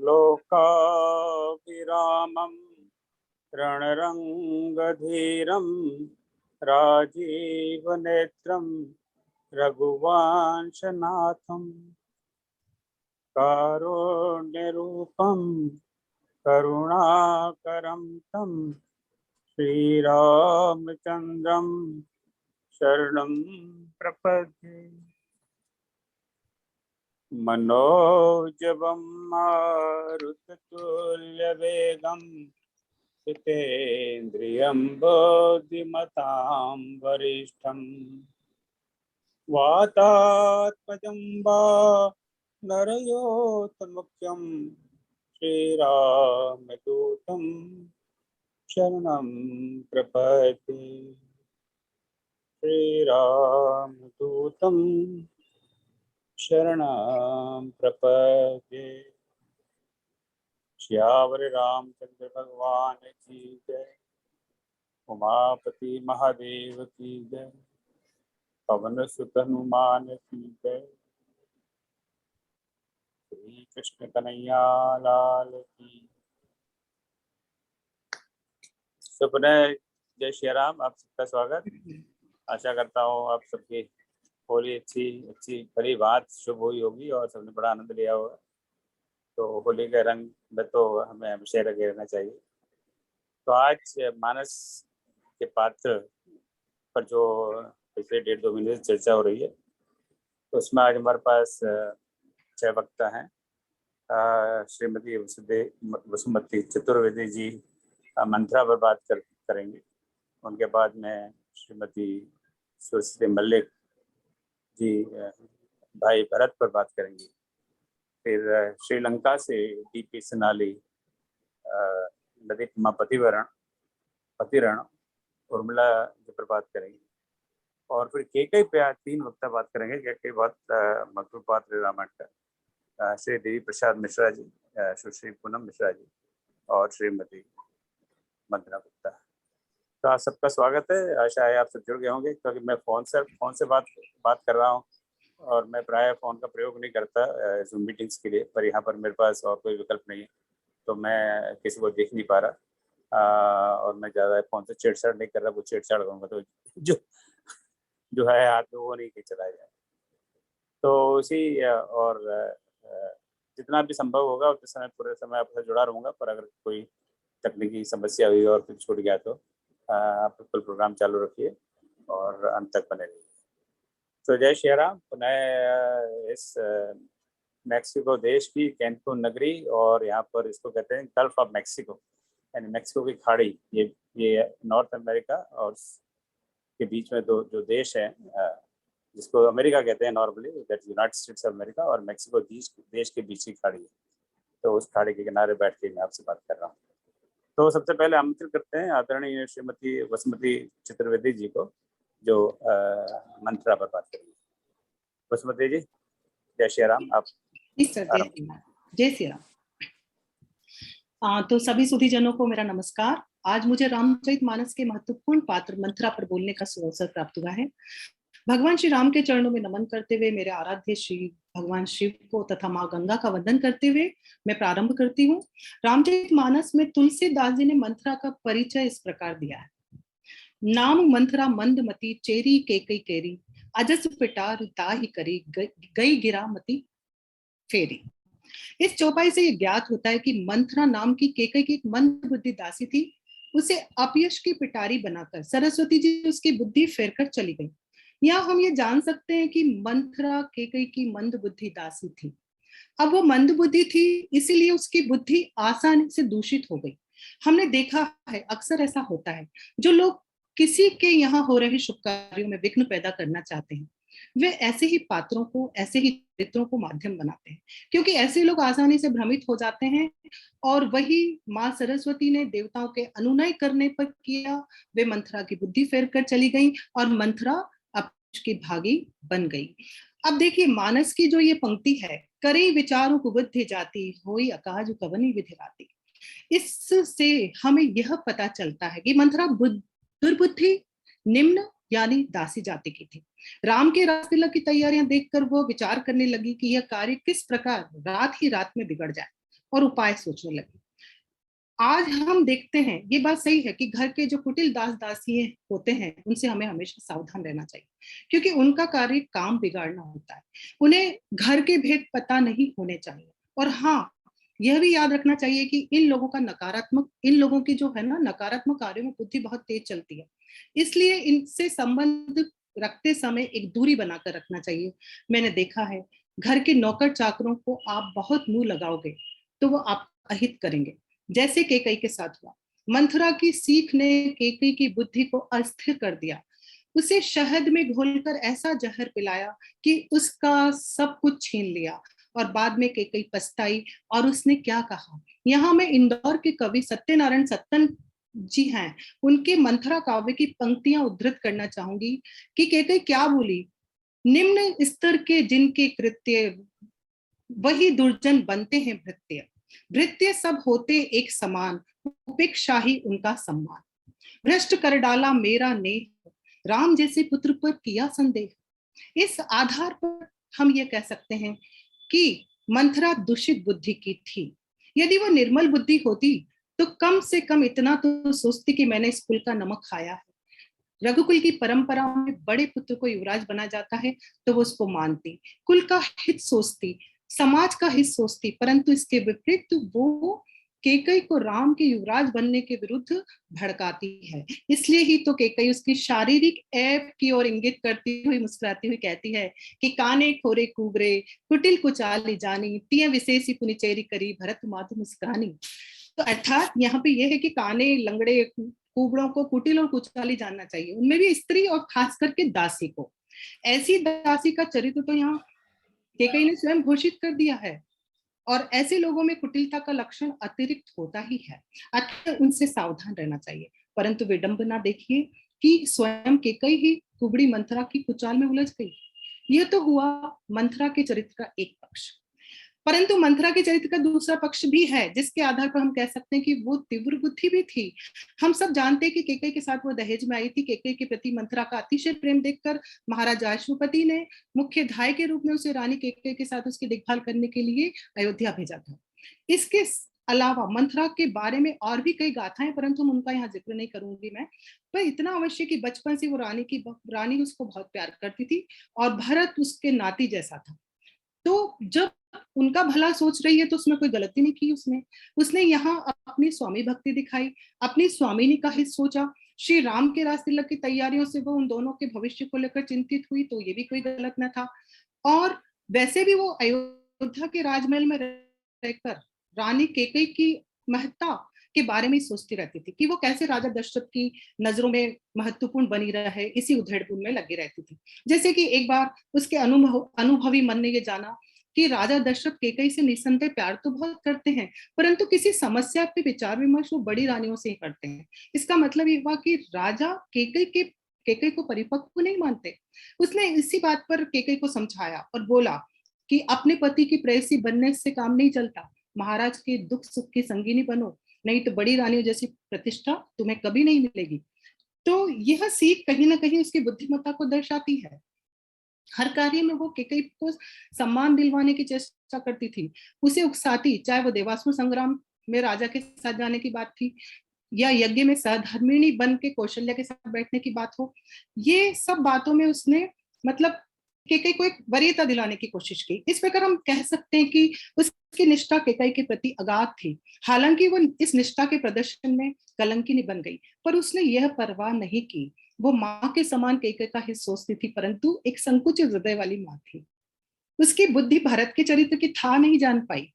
लोकाभिरामं रणरङ्गधीरं राजीवनेत्रं रघुवंशनाथं कारुण्यरूपं करुणाकरं तं श्रीरामचन्द्रं शरणं प्रपद्ये। मनोजवं मारुततुल्यवेगं जितेन्द्रियं बुद्धिमतां वरिष्ठं वातात्मजं वानरयोतमुख्यं श्रीरामदूतं शरणं प्रपद्ये। श्रीरामदूतं शरणं प्रपद्ये। श्यावर रामचंद्र भगवान की जय। उमापति महादेव की जय। पवन सुत हनुमान की जय। श्री कृष्ण कन्हैया लाल की। सुपुनः जय श्री राम। आप सबका स्वागत। आशा करता हूँ आप सबकी होली अच्छी भली बात शुभ हुई होगी और सबने बड़ा आनंद लिया होगा। तो होली के रंग में तो हमें हमेशा लगे रहना चाहिए। तो आज मानस के पात्र पर जो पिछले 1.5-2 महीने से चर्चा हो रही है, तो उसमें आज हमारे पास 6 वक्ता हैं। श्रीमती वसुमती चतुर्वेदी जी मंत्रा पर बात करेंगे। उनके बाद में श्रीमती सुश्री मल्लिक जी भाई भरत पर बात करेंगी। फिर श्रीलंका से डीपी सनाली नदी पतिरण उर्मिला जी पर बात करेंगी। और फिर कई पे 3 वक्ता बात करेंगे। कई बात मधुर पात्र रामायण का श्री देवी प्रसाद मिश्रा जी, सुश्री पूनम मिश्रा जी और श्रीमती मंदना गुप्ता। तो आप सबका स्वागत है। आशा है आप सब जुड़ गए होंगे, क्योंकि मैं फोन से बात कर रहा हूँ और मैं प्राय फ़ोन का प्रयोग नहीं करता जूम मीटिंग्स के लिए, पर यहाँ पर मेरे पास और कोई विकल्प नहीं है, तो मैं किसी को देख नहीं पा रहा। और मैं ज़्यादा फ़ोन से छेड़छाड़ नहीं कर रहा। वो छेड़छाड़ करूँगा तो जो है हाथ में वो नहीं कि चलाया जाए। तो उसी और जितना भी संभव होगा उतने समय पूरे समय आपसे जुड़ा रहूँगा। पर अगर कोई तकनीकी समस्या हुई और कुछ छूट गया तो आप बिल्कुल प्रोग्राम चालू रखिए और अंत तक बने रहिए। तो जय श्री राम। पुनः इस मैक्सिको देश की कैंकुन नगरी, और यहाँ पर इसको कहते हैं गल्फ ऑफ मैक्सिको, यानी मैक्सिको की खाड़ी। ये नॉर्थ अमेरिका और के बीच में जो देश है, जिसको अमेरिका कहते हैं normally, that United states of America, और मैक्सिको देश के बीच की खाड़ी है। तो उस खाड़ी के किनारे बैठ के मैं आपसे बात कर रहा हूँ। तो सबसे पहले आमंत्रित करते हैं आदरणीय श्रीमती वसुमती चतुर्वेदी जी को, जो मंत्रा पर बात करेंगे। वसुमती जी, जय श्री राम। आप जय श्री राम। तो सभी सुधीजनों को मेरा नमस्कार। आज मुझे रामचरितमानस के महत्वपूर्ण पात्र मंत्रा पर बोलने का अवसर प्राप्त हुआ है। भगवान श्री राम के चरणों में नमन करते हुए, मेरे आराध्य श्री भगवान शिव को तथा माँ गंगा का वंदन करते हुए मैं प्रारंभ करती हूँ। रामचरितमानस में तुलसीदास जी ने मंत्रा का परिचय इस प्रकार दिया है। नाम मंथरा मंदमती चेरी केकई केरी, अजस पिटार ताहि करी, गई गिरा मती फेरी। इस चौपाई से यह ज्ञात होता है कि मंथरा नाम की केकई की एक मंद बुद्धि दासी थी। उसे अपयश की पिटारी बनाकर सरस्वती जी उसकी बुद्धि फेरकर चली गई। यहाँ हम ये जान सकते हैं कि मंथरा केकई की मंद बुद्धि दासी थी। अब वो मंद बुद्धि थी, इसीलिए उसकी बुद्धि आसानी से दूषित हो गई। हमने देखा है अक्सर ऐसा होता है, जो लोग किसी के यहाँ हो रहे शुभ कार्यों में विघ्न पैदा करना चाहते हैं, वे ऐसे ही पात्रों को, ऐसे ही चरित्रों को माध्यम बनाते हैं, क्योंकि ऐसे लोग आसानी से भ्रमित हो जाते हैं। और वही माँ सरस्वती ने देवताओं के अनुनय करने पर किया। वे मंथरा की बुद्धि फेर कर चली गई और मंथरा अपयश की भागी बन गई। अब देखिए मानस की जो ये पंक्ति है, करे विचारों को बुद्धि जाती, होई अकाज कवनी विधि राती। इससे हमें यह पता चलता है कि मंथरा दुर्बुद्धि, निम्न यानी दासी जाति की थी। राम के रास तिलक की तैयारियां देखकर वो विचार करने लगी कि यह कार्य किस प्रकार रात ही रात में बिगड़ जाए। और उपाय सोचने लगी। आज हम देखते हैं, ये बात सही है कि घर के जो कुटिल दास दासी होते हैं उनसे हमें हमेशा सावधान रहना चाहिए, क्योंकि उनका कार्य काम बिगाड़ना होता है। उन्हें घर के भेद पता नहीं होने चाहिए। और हाँ, यह भी याद रखना चाहिए कि इन लोगों की जो है ना नकारात्मक कार्यों में बुद्धि बहुत तेज चलती है, इसलिए इनसे संबंध रखते समय एक दूरी बनाकर रखना चाहिए। मैंने देखा है, घर के नौकर चाकरों को आप बहुत मुंह लगाओगे तो वो आप अहित करेंगे, जैसे केकई के साथ हुआ। मंथरा की सीख ने केकई की बुद्धि को अस्थिर कर दिया। उसे शहद में घोलकर ऐसा जहर पिलाया कि उसका सब कुछ छीन लिया, और बाद में केकई पछताई। और उसने क्या कहा, यहाँ मैं इंदौर के कवि सत्यनारायण सत्तन जी हैं, उनके मंथरा काव्य की पंक्तियां उद्धृत करना चाहूंगी कि केकई क्या बोली। निम्न स्तर के जिनके कृत्य, वही दुर्जन बनते हैं भृत्य। भृत्य सब होते एक समान, उपेक्षा ही उनका सम्मान। भ्रष्ट कर डाला मेरा नेह, राम जैसे पुत्र पर किया संदेह। इस आधार पर हम ये कह सकते हैं कि मंथरा दूषित बुद्धि की थी। यदि वो निर्मल बुद्धि होती तो कम से कम इतना तो सोचती कि मैंने इस कुल का नमक खाया है। रघुकुल की परंपरा में बड़े पुत्र को युवराज बना जाता है तो वो उसको मानती, कुल का हित सोचती, समाज का हित सोचती, परंतु इसके विपरीत वो केकई को राम के युवराज बनने के विरुद्ध भड़काती है। इसलिए ही तो केकई उसकी शारीरिक ऐब की ओर इंगित करती हुई मुस्कुराती हुई कहती है कि काने खोरे कुबरे, कुटिल कुचाली जानी, तिय विशेषी पुनिचेरी करी, भरत माधु मुस्कानी। तो अर्थात यहाँ पे ये है कि काने लंगड़े कुबड़ों को कुटिल और कुचाली जानना चाहिए, उनमें भी स्त्री और खास करके दासी को। ऐसी दासी का चरित्र तो यहाँ केकई ने स्वयं घोषित कर दिया है, और ऐसे लोगों में कुटिलता का लक्षण अतिरिक्त होता ही है, अतः उनसे सावधान रहना चाहिए। परंतु विडंबना देखिए कि स्वयं केकई ही कुबड़ी मंथरा की कुचाल में उलझ गई। यह तो हुआ मंथरा के चरित्र का एक पक्ष, परंतु मंथरा के चरित्र का दूसरा पक्ष भी है, जिसके आधार पर हम कह सकते हैं कि वो तीव्र बुद्धि भी थी। हम सब जानते हैं कि केकई के साथ वो दहेज में आई थी। केकई के प्रति मंथरा का अतिशय प्रेम देखकर महाराजा अश्वपति ने मुख्य धाय के रूप में उसे रानी केकई के साथ उसकी देखभाल करने के लिए अयोध्या भेजा था। इसके अलावा मंथरा के बारे में और भी कई गाथाएं, परंतु हम उनका यहाँ जिक्र नहीं करूंगी मैं। पर इतना अवश्य कि बचपन से वो रानी उसको बहुत प्यार करती थी, और भरत उसके नाती जैसा था। तो जब उनका भला सोच रही है तो उसमें कोई गलती नहीं की उसने यहाँ अपनी स्वामी भक्ति दिखाई, अपनी स्वामिनी का हित सोचा। श्री राम के राज तिलक की तैयारियों से वो उन दोनों के भविष्य को लेकर चिंतित हुई, तो ये भी कोई गलत न था। और वैसे भी वो अयोध्या के राजमहल में रहकर रानी केकई की महत्ता के बारे में सोचती रहती थी कि वो कैसे राजा दशरथ की नजरों में महत्वपूर्ण बनी रहे, इसी उधेड़पुन में लगी रहती थी। जैसे कि एक बार उसके अनुभवी मन ने ये जाना कि राजा दशरथ केकई से निसंदेह प्यार तो बहुत करते हैं, परंतु किसी समस्या पे विचार विमर्श वो बड़ी रानियों से ही करते हैं। इसका मतलब ये हुआ कि राजा केकई को परिपक्व नहीं मानते। उसने इसी बात पर केकई को समझाया और बोला कि अपने पति की प्रेयसी बनने से काम नहीं चलता, महाराज के दुख सुख की संगिनी बनो, नहीं तो बड़ी रानियों जैसी प्रतिष्ठा तुम्हें कभी नहीं मिलेगी। तो यह सीख कहीं ना कहीं उसकी बुद्धिमत्ता को दर्शाती है। हर कार्य में वो केकई को सम्मान दिलवाने की चेष्टा करती थी, उसे उकसाती, चाहे वो देवासुर संग्राम में राजा के साथ जाने की बात थी या यज्ञ में सहधर्मिणी बन के कौशल्या के साथ बैठने की बात हो। ये सब बातों में उसने मतलब केकई को एक वरीयता दिलाने की कोशिश की। इस प्रकार हम कह सकते हैं कि उसकी निष्ठा केकई के प्रति अगाध थी। हालांकि वो इस निष्ठा के प्रदर्शन में कलंकिनी बन गई, पर उसने यह परवाह नहीं की। वो माँ के समान केकई का हित सोचती थी, परंतु एक संकुचित हृदय वाली माँ थी। उसकी बुद्धि भरत के चरित्र की था नहीं जान पाई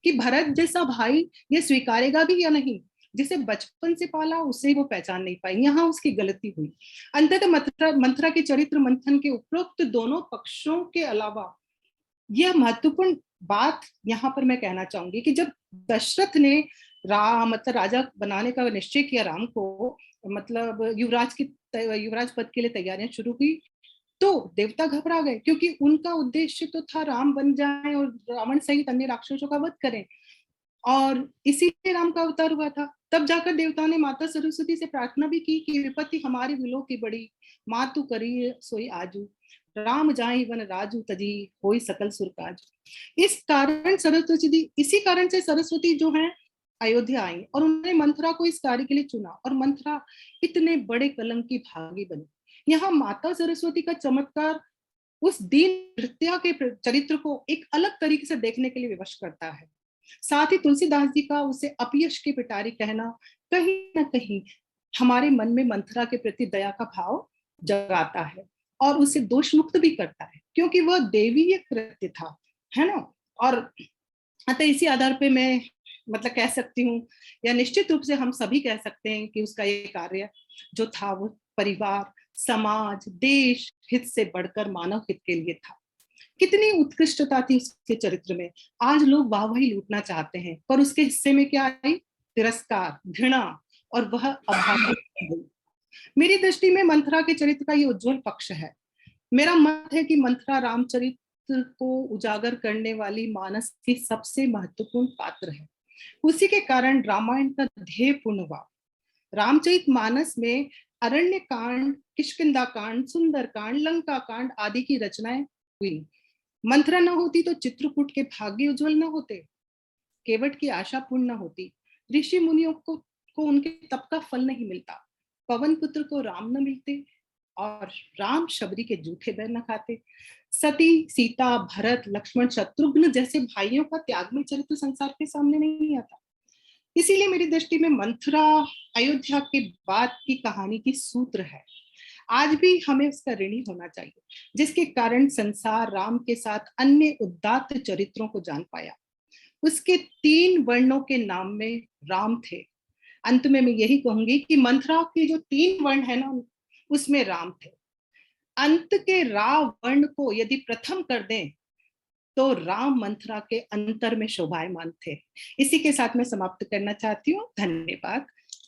कि भरत जैसा भाई ये स्वीकारेगा भी या नहीं। जिसे बचपन से पाला उसे वो पहचान नहीं पाई, यहाँ उसकी गलती हुई। अंततः मंथरा के चरित्र मंथन के उपरोक्त दोनों पक्षों के अलावा यह महत्वपूर्ण बात यहाँ पर मैं कहना चाहूंगी कि जब दशरथ ने राजा बनाने का निश्चय किया राम को, मतलब युवराज पद के लिए तैयारियां शुरू हुई, तो देवता घबरा गए, क्योंकि उनका उद्देश्य तो था राम बन जाएं और रावण सहित अन्य राक्षसों का वध करें, और इसीलिए राम का अवतार हुआ था। तब जाकर देवता ने माता सरस्वती से प्रार्थना भी की कि विपत्ति हमारी विलो की बड़ी, माँ तू करी सोई आजू। राम जाहि वन राजू तजी होई सकल सुर काज। इस कारण सरस्वती, इसी कारण से सरस्वती जो है अयोध्या आई और उन्होंने मंथरा को इस कार्य के लिए चुना और मंथरा इतने बड़े कलंक की भागी बनी। यहाँ माता सरस्वती का चमत्कार उस दीन नृत्या के चरित्र को एक अलग तरीके से देखने के लिए विवश करता है। साथ ही तुलसीदास जी का उसे अपयश की पिटारी कहना कहीं ना कहीं हमारे मन में मंथरा के प्रति दया का भाव जगाता है और उसे दोष मुक्त भी करता है, क्योंकि वह देवीय कृत्य था, है ना। और अतः इसी आधार पे मैं मतलब कह सकती हूँ, या निश्चित रूप से हम सभी कह सकते हैं कि उसका ये कार्य जो था वो परिवार, समाज, देश हित से बढ़कर मानव हित के लिए था। कितनी उत्कृष्टता थी उसके चरित्र में। आज लोग वाहवाही लूटना चाहते हैं, पर उसके हिस्से में क्या आई? तिरस्कार, घृणा और वह अभागी। मेरी दृष्टि में मंथरा के चरित्र का ये उज्जवल पक्ष है। मेरा मत है कि मंथरा रामचरित्र को उजागर करने वाली मानस की सबसे महत्वपूर्ण पात्र है। उसी के कारण रामायण का ध्येय पूर्ण हुआ। रामचरित मानस में अरण्य कांड, किष्किंधा कांड, सुंदर कांड, लंका कांड आदि की रचनाएं हुई। मंथरा न होती तो चित्रकूट के भाग्य उज्जवल न होते, केवट की आशा पूर्ण न होती, ऋषि मुनियों को उनके तप का फल नहीं मिलता, पवन पुत्र को राम न मिलते और राम शबरी के जूठे बैर न खाते, सती, सीता, भरत, लक्ष्मण, शत्रुघ्न जैसे भाइयों का त्यागमय चरित्र संसार के सामने नहीं आता। इसीलिए मेरी दृष्टि में मंथरा अयोध्या के बाद की कहानी की सूत्र है। आज भी हमें उसका ऋणी होना चाहिए, जिसके कारण संसार राम के साथ अन्य उदात्त चरित्रों को जान पाया। उसके 3 वर्णों के नाम में राम थे। अंत में मैं यही कहूंगी कि मंथरा के जो 3 वर्ण है ना, उसमें राम थे। अंत के रा वर्ण को यदि प्रथम कर दें तो राम मंथरा के अंतर में शोभायमान थे। इसी के साथ मैं समाप्त करना चाहती हूँ। धन्यवाद।